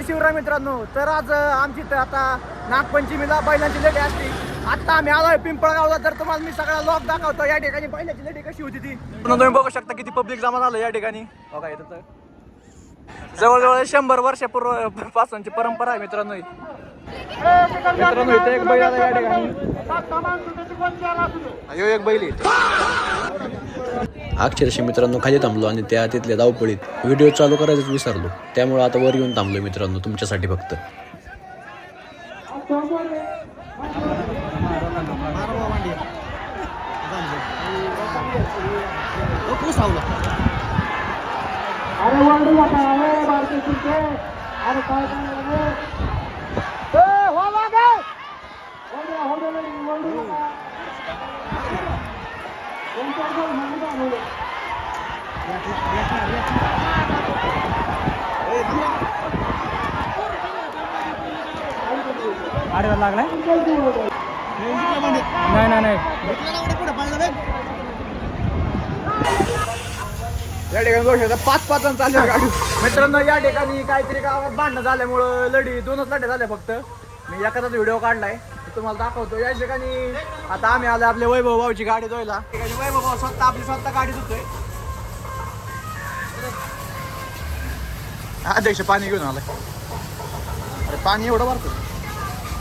शिवराय मित्रांनो. तर आज आमची आता नागपंचमीला बैलांची लढी असते. आता आम्ही आलोय पिंपळगावला. तर तुम्हाला मी सगळा लॉक दाखवतो. या ठिकाणी बैलाची लढी कशी होती ती तुम्ही बघू शकता. किती पब्लिक जमा झालं या ठिकाणी. बघा इथं तर जवळजवळ 100 वर्षापूर्वीपासूनची परंपरा आहे मित्रांनो. मित्रांनो इथे एक बैल आला या ठिकाणी. एक बैल अक्षरशः मित्रांनो खाली थांबलो आणि तिथल्या धावपळीत व्हिडिओ चालू करायचं विसरलो. त्यामुळे आता वर येऊन थांबलो मित्रांनो तुमच्यासाठी फक्त. आडवा लागलाय. नाही या ठिकाणी बघू शकता 5 चालल्या गाडी. मित्रांनो या ठिकाणी काहीतरी गावात भांडणं झाल्यामुळं दोनच लढे झाले फक्त. मी एखादाच व्हिडिओ काढलाय तुम्हाला दाखवतो. या ठिकाणी आता आम्ही आलो आपल्या वैभव भाऊची गाडी धुवायला. ठिकाणी वैभव भाऊ स्वतः गाडी धुतोय. अध्यक्ष पाणी घेऊन आलाय. पाणी एवढं भरतो.